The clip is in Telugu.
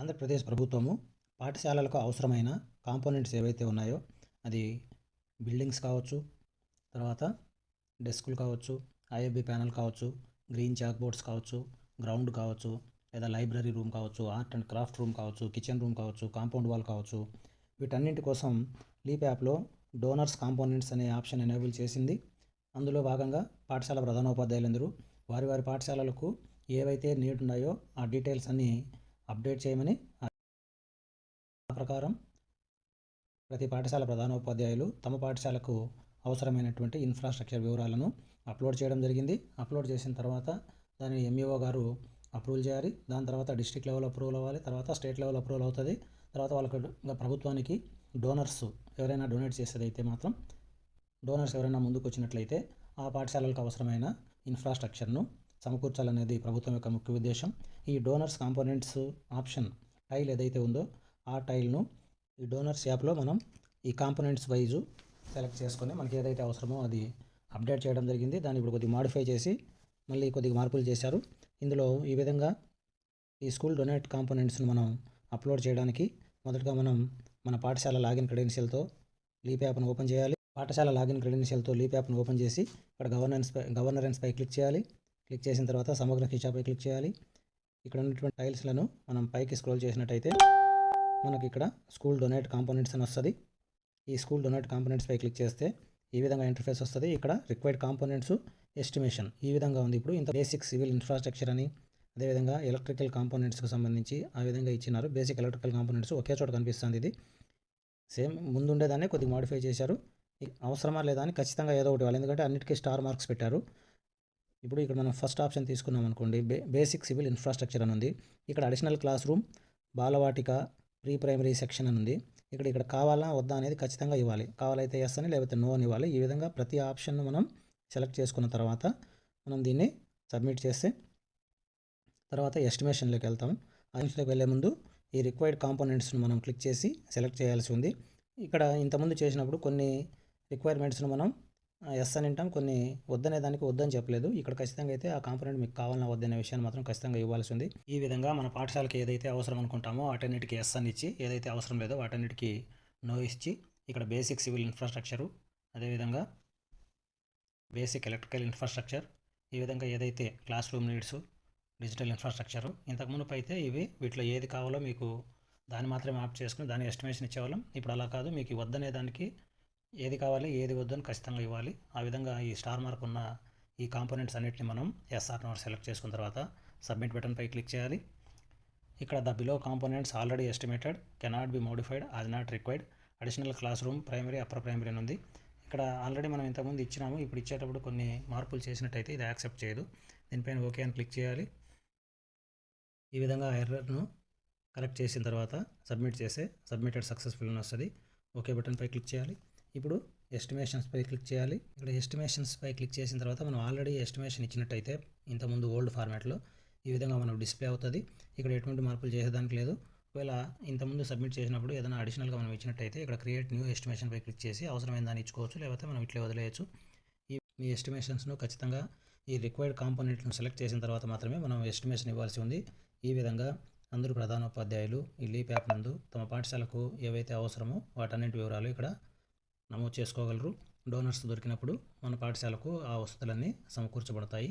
ఆంధ్రప్రదేశ్ ప్రభుత్వము పాఠశాలలకు అవసరమైన కాంపోనెంట్స్ ఏవైతే ఉన్నాయో అది బిల్డింగ్స్ కావచ్చు, తర్వాత డెస్కులు కావచ్చు, ఐఎఫ్బి ప్యానెల్ కావచ్చు, గ్రీన్ చాక్ బోర్డ్స్ కావచ్చు, గ్రౌండ్ కావచ్చు, లేదా లైబ్రరీ రూమ్ కావచ్చు, ఆర్ట్ అండ్ క్రాఫ్ట్ రూమ్ కావచ్చు, కిచెన్ రూమ్ కావచ్చు, కాంపౌండ్ వాల్ కావచ్చు, వీటన్నింటి కోసం లీప్ యాప్లో డోనర్స్ కాంపోనెంట్స్ అనే ఆప్షన్ ఎనేబుల్ చేసింది. అందులో భాగంగా పాఠశాల ప్రధానోపాధ్యాయులందరూ వారి వారి పాఠశాలలకు ఏవైతే నీడ్ ఉన్నాయో ఆ డీటెయిల్స్ అన్నీ అప్డేట్ చేయమని ఆ ప్రకారం ప్రతి పాఠశాల ప్రధానోపాధ్యాయులు తమ పాఠశాలకు అవసరమైనటువంటి ఇన్ఫ్రాస్ట్రక్చర్ వివరాలను అప్లోడ్ చేయడం జరిగింది. అప్లోడ్ చేసిన తర్వాత దాన్ని ఎంఈఓ గారు అప్రూవల్ చేయాలి. దాని తర్వాత డిస్ట్రిక్ట్ లెవెల్ అప్రూవల్ అవ్వాలి, తర్వాత స్టేట్ లెవెల్ అప్రూవల్ అవుతుంది. తర్వాత వాళ్ళకు ప్రభుత్వానికి డోనర్స్ ఎవరైనా డొనేట్ చేసేదైతే మాత్రం డోనర్స్ ఎవరైనా ముందుకు వచ్చినట్లయితే ఆ పాఠశాలలకు అవసరమైన ఇన్ఫ్రాస్ట్రక్చర్ను సమకూర్చాలనేది ప్రభుత్వం యొక్క ముఖ్య ఉద్దేశం. ఈ డోనర్స్ కాంపోనెంట్స్ ఆప్షన్ టైల్ ఏదైతే ఉందో ఆ టైల్ను ఈ డోనర్స్ యాప్లో మనం ఈ కాంపోనెంట్స్ వైజు సెలెక్ట్ చేసుకొని మనకి ఏదైతే అవసరమో అది అప్డేట్ చేయడం జరిగింది. దాన్ని ఇప్పుడు కొద్దిగా మాడిఫై చేసి మళ్ళీ కొద్దిగా మార్పులు చేశారు. ఇందులో ఈ విధంగా ఈ స్కూల్ డొనేట్ కాంపోనెంట్స్ను మనం అప్లోడ్ చేయడానికి మొదటగా మనం మన పాఠశాల లాగిన్ క్రెడెన్షియల్తో లీప్ యాప్ను ఓపెన్ చేయాలి. పాఠశాల లాగిన్ క్రెడెన్షియల్తో లీప్ యాప్ను ఓపెన్ చేసి ఇక్కడ గవర్నరెన్స్పై క్లిక్ చేయాలి. క్లిక్ చేసిన తర్వాత సమగ్ర శిక్షపై క్లిక్ చేయాలి. ఇక్కడ ఉన్నటువంటి టైల్స్లను మనం పైకి స్క్రోల్ చేసినట్టయితే మనకి ఇక్కడ స్కూల్ డొనేట్ కాంపోనెంట్స్ అని వస్తుంది. ఈ స్కూల్ డొనేట్ కాంపోనెంట్స్పై క్లిక్ చేస్తే ఈ విధంగా ఇంటర్ఫేస్ వస్తుంది. ఇక్కడ రిక్వైర్డ్ కాంపోనెంట్స్ ఎస్టిమేషన్ ఈ విధంగా ఉంది. ఇప్పుడు ఇంత బేసిక్ సివిల్ ఇన్ఫ్రాస్ట్రక్చర్ అని, అదేవిధంగా ఎలక్ట్రికల్ కాంపోనెంట్స్కి సంబంధించి ఆ విధంగా ఇచ్చినారు. బేసిక్ ఎలక్ట్రికల్ కాంపోనెంట్స్ ఒకే చోట కనిపిస్తుంది. ఇది సేమ్ ముందుండేదాన్ని కొద్దిగా మాడిఫై చేశారు. అవసరమా లేదా అని ఖచ్చితంగా ఏదో ఒకటి వాళ్ళు, ఎందుకంటే అన్నిటికీ స్టార్ మార్క్స్ పెట్టారు. ఇప్పుడు ఇక్కడ మనం ఫస్ట్ ఆప్షన్ తీసుకున్నాం అనుకోండి, బేసిక్ సివిల్ ఇన్ఫ్రాస్ట్రక్చర్ అని ఉంది. ఇక్కడ additional class room, Balvatika, pre primary section అని ఉంది. ఇక్కడ కావాలా వద్దా అనేది ఖచ్చితంగా ఇవ్వాలి. కావాలైతే ఎస్ అని, లేకపోతే నో అని ఇవ్వాలి. ఈ విధంగా ప్రతి ఆప్షన్ను మనం సెలెక్ట్ చేసుకున్న తర్వాత మనం దీన్ని సబ్మిట్ చేస్తే తర్వాత ఎస్టిమేషన్లోకి వెళ్తాం. ఎస్టిమేషన్లోకి వెళ్ళే ముందు ఈ రిక్వైర్డ్ కాంపోనెంట్స్ను మనం క్లిక్ చేసి సెలెక్ట్ చేయాల్సి ఉంది. ఇక్కడ ఇంతకుముందు చేసినప్పుడు కొన్ని రిక్వైర్మెంట్స్ను మనం ఎస్ అని అంటాం, కొన్ని వద్దనే దానికి వద్దని చెప్పలేదు. ఇక్కడ ఖచ్చితంగా అయితే ఆ కాంపోనెంట్ మీకు కావాలన్నా వద్దనే విషయాన్ని మాత్రం ఖచ్చితంగా ఇవ్వాల్సి ఉంది. ఈ విధంగా మన పాఠశాలకి ఏదైతే అవసరం అనుకుంటామో వాటన్నిటికీ ఎస్ అని ఇచ్చి, ఏదైతే అవసరం లేదో వాటన్నిటికీ నో ఇచ్చి, ఇక్కడ బేసిక్ సివిల్ ఇన్ఫ్రాస్ట్రక్చరు, అదేవిధంగా బేసిక్ ఎలక్ట్రికల్ ఇన్ఫ్రాస్ట్రక్చర్, ఈ విధంగా ఏదైతే class room needs, digital infrastructure ఇంతకుముందు అయితే వీటిలో ఏది కావాలో మీకు దాన్ని మాత్రమే ఆప్ట్ చేసుకుని దాని ఎస్టిమేషన్ ఇచ్చేవాళ్ళం. ఇప్పుడు అలా కాదు, మీకు వద్దనే దానికి ఏది కావాలి ఏది వద్దని ఖచ్చితంగా ఇవ్వాలి. ఆ విధంగా ఈ స్టార్ మార్క్ ఉన్న ఈ కాంపోనెంట్స్ అన్నిటిని మనం ఎస్ఆర్ నోట్ సెలెక్ట్ చేసుకున్న తర్వాత సబ్మిట్ బటన్పై క్లిక్ చేయాలి. ఇక్కడ the below components already estimated cannot be modified as not required, additional class room, primary, upper primary అని ఉంది. ఇక్కడ ఆల్రెడీ మనం ఇంతకుముందు ఇచ్చినాము. ఇప్పుడు ఇచ్చేటప్పుడు కొన్ని మార్పులు చేసినట్టయితే ఇది యాక్సెప్ట్ చేయదు. దీనిపైన ఓకే అని క్లిక్ చేయాలి. ఈ విధంగా ఎర్రర్ను కరెక్ట్ చేసిన తర్వాత సబ్మిట్ చేస్తే సబ్మిటెడ్ సక్సెస్ఫుల్ అని వస్తుంది. ఓకే బటన్పై క్లిక్ చేయాలి. ఇప్పుడు ఎస్టిమేషన్స్పై క్లిక్ చేయాలి. ఇక్కడ ఎస్టిమేషన్స్పై క్లిక్ చేసిన తర్వాత మనం ఆల్రెడీ ఎస్టిమేషన్ ఇచ్చినట్టయితే ఇంతకుముందు ఓల్డ్ ఫార్మాట్లో ఈ విధంగా మనం డిస్ప్లే అవుతుంది. ఇక్కడ ఎటువంటి మార్పులు చేసేదానికి లేదు. ఒకవేళ ఇంతకుముందు సబ్మిట్ చేసినప్పుడు ఏదైనా అడిషనల్గా మనం ఇచ్చినట్టయితే ఇక్కడ క్రియేట్ న్యూ ఎస్టిమేషన్పై క్లిక్ చేసి అవసరమైన దాన్ని ఇచ్చుకోవచ్చు, లేకపోతే మనం ఇట్లే వదిలేయచ్చు. మీ ఎస్టిమేషన్స్ను ఖచ్చితంగా ఈ రిక్వైర్డ్ కాంపోనెంట్ను సెలెక్ట్ చేసిన తర్వాత మాత్రమే మనం ఎస్టిమేషన్ ఇవ్వాల్సి ఉంది. ఈ విధంగా అందరూ ప్రధానోపాధ్యాయులు ఈ లీప్ యాప్ నందు తమ పాఠశాలకు ఏవైతే అవసరమో వాటన్నింటి వివరాలు ఇక్కడ నమోదు చేసుకోగలరు. డోనర్స్ దొరికినప్పుడు మన పాఠశాలకు ఆ వసతులన్నీ సమకూర్చబడతాయి.